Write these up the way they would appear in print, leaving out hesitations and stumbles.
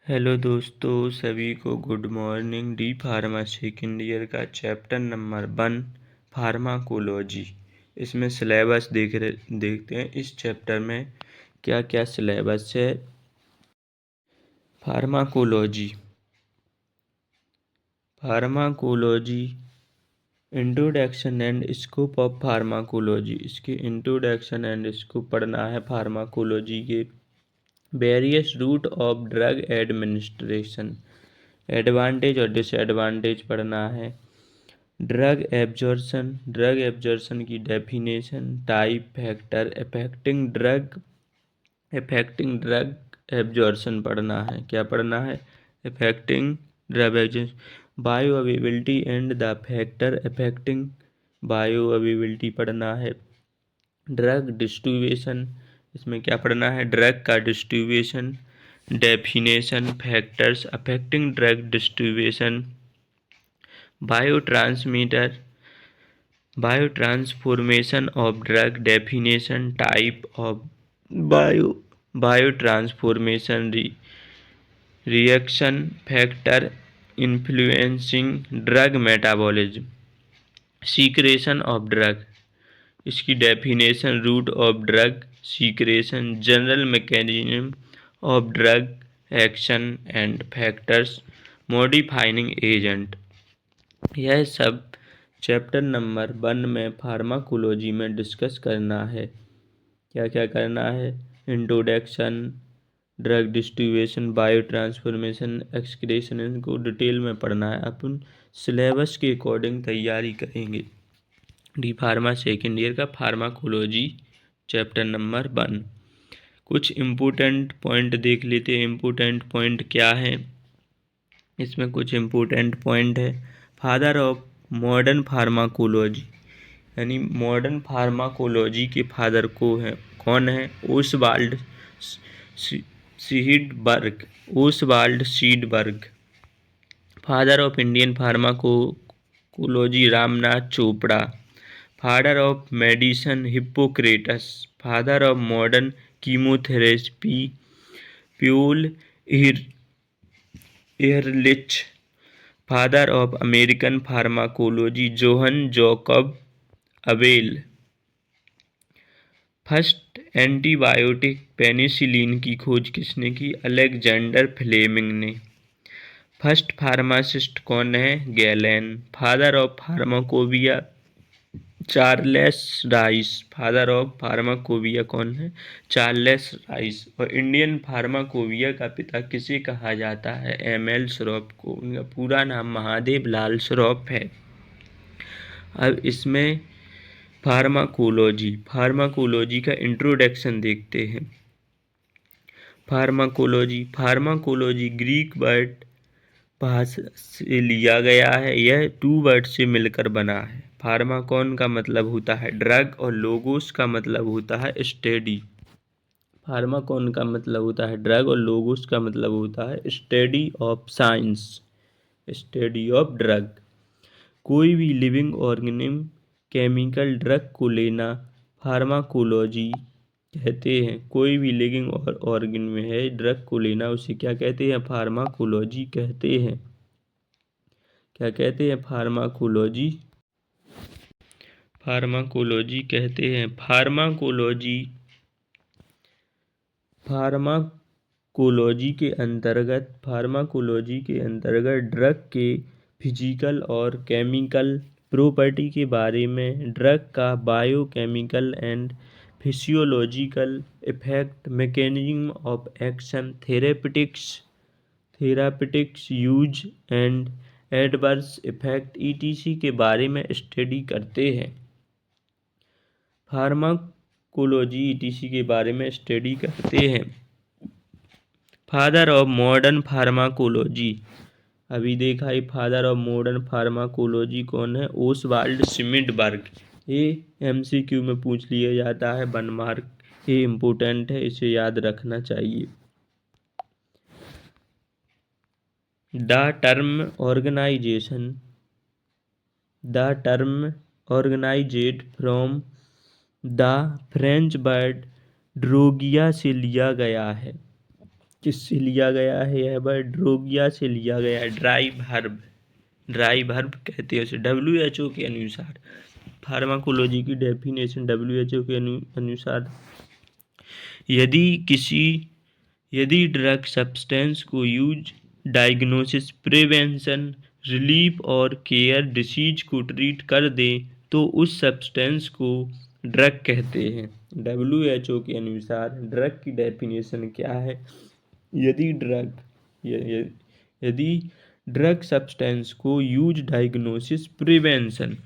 Hello दोस्तों, सभी को good morning. D pharma second year का चैप्टर नंबर 1 फार्माकोलॉजी। इसमें सिलेबस देखते हैं इस चैप्टर में क्या क्या सिलेबस है। Pharmacology introduction and scope of pharmacology. इसके इंट्रोडक्शन एंड स्कोप पढ़ना है फार्माकोलॉजी के। Various route of drug administration, advantage और डिसएडवांटेज पढ़ना है। ड्रग एब्जॉर्शन की definition, type, factor affecting drug absorption पढ़ना है। क्या पढ़ना है? Affecting drug absorption. Bioavailability and the factor affecting bio availability पढ़ना है। ड्रग डिस्ट्रीब्यूशन, इसमें क्या पढ़ना है? ड्रग का distribution, definition, factors affecting drug distribution, biotransformation of drug, definition, type of biotransformation, reaction factor influencing drug metabolism, secretion of drug, इसकी definition, route of drug secretion, general mechanism of drug action and factors modifying agent. यह सब chapter number 1 में pharmacology में discuss करना है। क्या क्या करना है? Introduction, drug distribution, bio transformation, excretion, इनको डिटेल में पढ़ना है। अपन सिलेबस के अकॉर्डिंग तैयारी करेंगे। डी फार्मा सेकेंड ईयर का फार्माकोलॉजी चैप्टर नंबर 1। कुछ इम्पोर्टेंट पॉइंट देख लेते हैं। इम्पोर्टेंट पॉइंट क्या है? इसमें कुछ इम्पोर्टेंट पॉइंट है। फादर ऑफ मॉडर्न फार्माकोलॉजी, यानी मॉडर्न फार्माकोलॉजी के फादर कौन है? Oswald Schmiedeberg. Father of Indian pharmacology Ramnath Chopra. Father of medicine Hippocrates. Father of modern chemotherapy Paul Ehrlich. Father of American pharmacology John Jacob Abel. First antibiotic penicillin की खोज किसने की? Alexander Fleming ने। First pharmacist कौन है? Galen. Father of pharmacopoeia Charles Rice. Father of pharmacopoeia कौन है? Charles rice. और इंडियन फार्माकोपिया का पिता किसे कहा जाता है? एमएल श्रॉफ को। उनका पूरा नाम महादेव लाल श्रॉफ है। अब इसमें फार्माकोलॉजी का इंट्रोडक्शन देखते हैं। फार्माकोलॉजी ग्रीक वर्ड भाषा से लिया गया है। यह 2 वर्ड से मिलकर बना है। फार्माकॉन का मतलब होता है ड्रग और लोगोस का मतलब होता है स्टडी। फार्माकॉन का मतलब होता है ड्रग और लोगोस का मतलब होता है study of science, study of drug. कोई भी लिविंग ऑर्गेनिज्म केमिकल ड्रग को लेना फार्माकोलॉजी कहते हैं। कोई भी लिविंग ऑर्गेनिज्म है ड्रग को लेना, उसे क्या कहते हैं? फार्माकोलॉजी कहते हैं। क्या कहते हैं? फार्माकोलॉजी कहते हैं। फार्माकोलॉजी के अंतर्गत ड्रग के फिजिकल और केमिकल प्रॉपर्टी के बारे में, ड्रग का biochemical and physiological effect, mechanism of action, therapeutics use and adverse effect etc के बारे में स्टडी करते हैं। फार्माकोलॉजी ईटीसी के बारे में स्टडी करते हैं। फादर ऑफ मॉडर्न फार्माकोलॉजी, अभी देखा है। फादर ऑफ मॉडर्न फार्माकोलॉजी कौन है? ओसवाल्ड सीडबर्ग। ये एमसीक्यू में पूछ लिया जाता है 1 मार्क। ये इम्पोर्टेंट है, इसे याद रखना चाहिए। The term organized from the French word drogia से लिया गया है। किससे लिया गया है यह वर्ड? ड्रोगिया से लिया गया है। ड्राई वर्ब कहते हैं उसे। WHO के अनुसार फार्माकोलॉजी की डेफिनेशन WHO के अनुसार यदि ड्रग सब्सटेंस को यूज, डायग्नोसिस, प्रिवेंशन, रिलीफ और केयर डिसीज को ट्रीट कर दे तो उस सब्सटेंस को ड्रग कहते हैं। WHO के अनुसार ड्रग की डेफिनेशन क्या है? यदि ड्रग सब्सटेंस को यूज, डायग्नोसिस, प्रिवेंशन,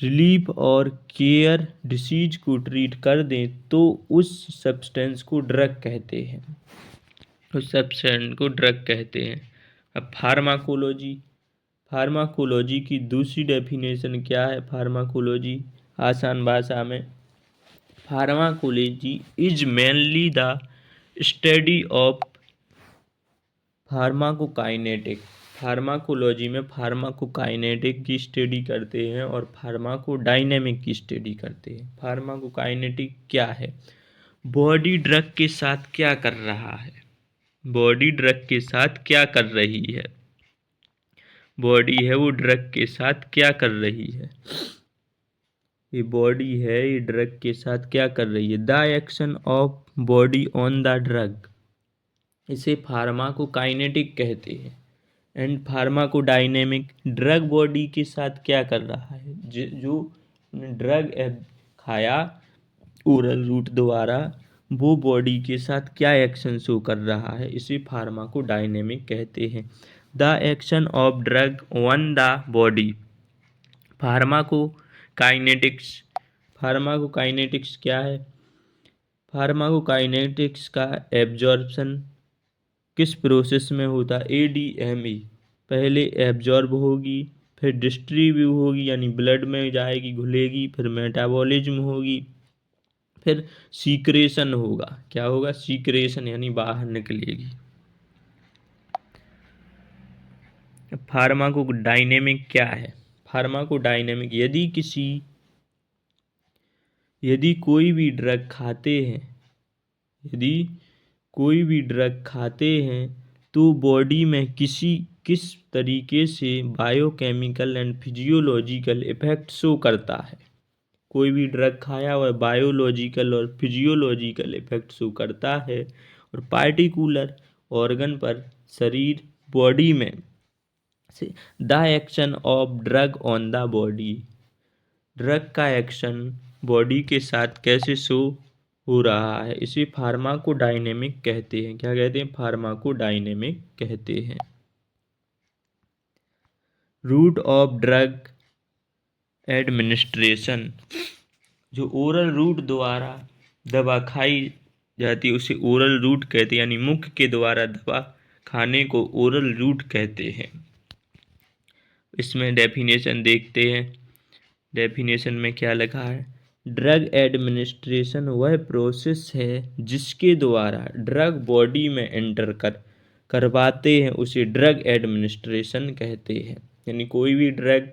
रिलीफ और केयर डिसीज को ट्रीट कर दें तो उस सब्सटेंस को ड्रग कहते हैं। अब फार्माकोलॉजी की दूसरी डेफिनेशन क्या है? फार्माकोलॉजी आसान भाषा में, pharmacology is mainly the study of pharmacokinetic. Pharmacology में फार्माकोकाइनेटिक की स्टडी करते हैं और फार्माकोडायनेमिक की स्टडी करते हैं। फार्माकोकाइनेटिक क्या है? बॉडी ड्रग के साथ क्या कर रहा है? बॉडी ड्रग के साथ क्या कर रही है? बॉडी है वो ड्रग के साथ क्या कर रही है? ये बॉडी है, ये ड्रग के साथ क्या कर रही है? The action of body on the drug, इसे फार्माकोकाइनेटिक कहते हैं। एंड फार्माकोडायनेमिक, ड्रग बॉडी के साथ क्या कर रहा है? जो ड्रग खाया ओरल रूट द्वारा, वो बॉडी के साथ क्या एक्शन शो कर रहा है, इसे फार्माकोडायनेमिक कहते हैं। The action of drug on the body. Pharmacokinetics क्या है? फार्माकोकाइनेटिक्स का एब्जॉर्प्शन किस प्रोसेस में होता है? ADME, पहले एब्जॉर्ब होगी, फिर डिस्ट्रीब्यूट होगी यानी ब्लड में जाएगी, घुलेगी, फिर मेटाबॉलिज्म होगी, फिर सीक्रेशन होगा। क्या होगा? सीक्रेशन यानी बाहर निकलेगी। फार्माकोडायनेमिक क्या है? फार्माकोडायनेमिक, यदि कोई भी ड्रग खाते हैं तो बॉडी में किस तरीके से biochemical and physiological effect show करता है। कोई भी ड्रग खाया हुआ बायोलॉजिकल और फिजियोलॉजिकल इफेक्ट शो करता है और पार्टिकुलर ऑर्गन पर, शरीर, बॉडी में से। The action of drug on the body, drug का एक्शन बॉडी के साथ कैसे शो हो रहा है, इसे फार्माकोडायनेमिक कहते हैं। क्या कहते हैं? फार्माकोडायनेमिक कहते हैं। रूट ऑफ ड्रग एडमिनिस्ट्रेशन, जो ओरल रूट द्वारा दवा खाई जाती है उसे ओरल रूट कहते हैं, यानी मुख के द्वारा दवा खाने को ओरल रूट कहते हैं। इसमें डेफिनेशन देखते हैं। डेफिनेशन में क्या लिखा है? ड्रग एडमिनिस्ट्रेशन वह प्रोसेस है जिसके द्वारा ड्रग बॉडी में एंटर करवाते हैं, उसे ड्रग एडमिनिस्ट्रेशन कहते हैं। यानी कोई भी ड्रग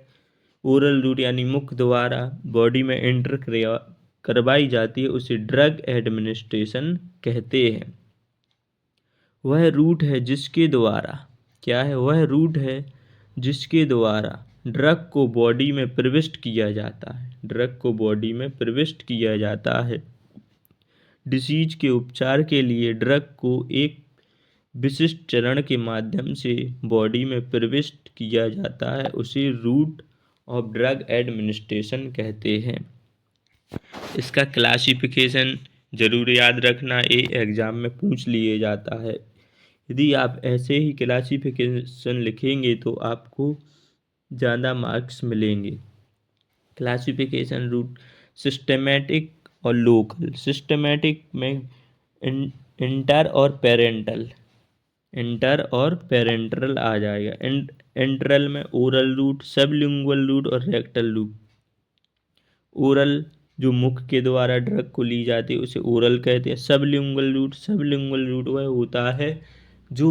ओरल रूट यानी मुख द्वारा बॉडी में एंटर करवाई जाती है, उसे ड्रग एडमिनिस्ट्रेशन कहते हैं। वह रूट है जिसके द्वारा, क्या है? वह रूट है जिसके द्वारा ड्रग को बॉडी में प्रविष्ट किया जाता है। ड्रग को बॉडी में प्रविष्ट किया जाता है। डिसीज के उपचार के लिए ड्रग को एक विशिष्ट चरण के माध्यम से बॉडी में प्रविष्ट किया जाता है, उसे रूट ऑफ ड्रग एडमिनिस्ट्रेशन कहते हैं। इसका क्लासिफिकेशन जरूर याद रखना, ये एग्जाम में पूछ लिए जाता है। यदि आप ऐसे ही क्लासिफिकेशन लिखेंगे तो आपको ज़्यादा मार्क्स मिलेंगे। क्लासिफिकेशन रूट सिस्टेमेटिक और लोकल। सिस्टेमेटिक में इंटर और पेरेंटल आ जाएगा। इंटरल में ओरल रूट, सबलिंगुअल रूट और रेक्टल रूट। ओरल जो मुख के द्वारा ड्रग को ली जाती है उसे ओरल कहते हैं। सबलिंगुअल रूट वह होता है जो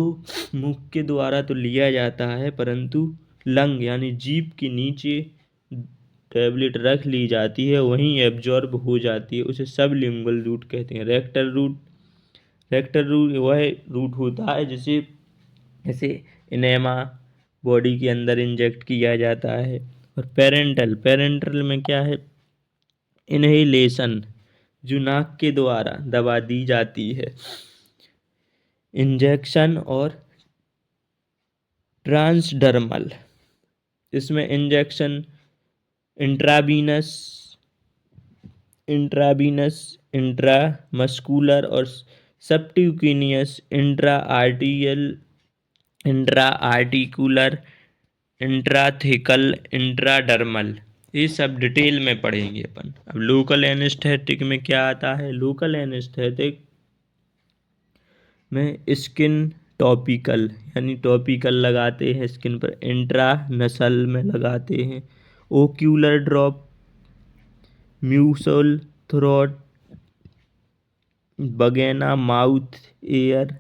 मुख के द्वारा तो लिया जाता है परंतु लंग यानी जीभ के नीचे टैबलेट रख ली जाती है वहीं एब्जॉर्ब हो जाती है, उसे सबलिंगुअल रूट कहते हैं। रेक्टल रूट वह रूट होता है जिसे जैसे इनेमा बॉडी के अंदर इंजेक्ट किया जाता है। और पेरेंटल में क्या है, इनहेलेशन जो नाक के द्वारा दवा दी जाती है। इंजेक्शन और ट्रांसडर्मल, इसमें इंजेक्शन इंट्रावीनस इंट्रामस्कुलर और subcutaneous, intra articular, intrathecal, intradermal, ये सब डिटेल में पढ़ेंगे अपन। अब लोकल एनेस्थेटिक में क्या आता है, लोकल एनेस्थेटिक में स्किन टॉपिकल यानी टॉपिकल लगाते हैं स्किन पर, इंट्रा नसल में लगाते हैं, ओक्यूलर ड्रॉप, म्यूसल थ्रोट, बगेना mouth air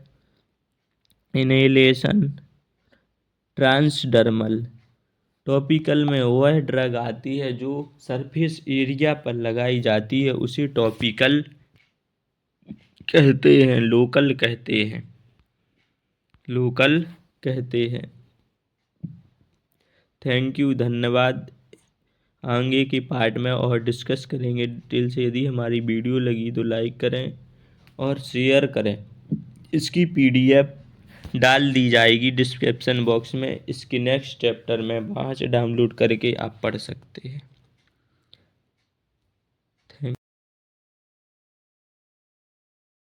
inhalation, transdermal. Topical में वह ड्रग आती है जो सरफेस एरिया पर लगाई जाती है, उसे टॉपिकल कहते हैं, लोकल कहते हैं। थैंक यू, धन्यवाद। आगे के पार्ट में और डिस्कस करेंगे डिटेल से। यदि हमारी वीडियो लगी तो लाइक करें और शेयर करें। इसकी PDF डाल दी जाएगी डिस्क्रिप्शन बॉक्स में, इसके नेक्स्ट चैप्टर में, वहाँ से डाउनलोड करके आप पढ़ सकते हैं।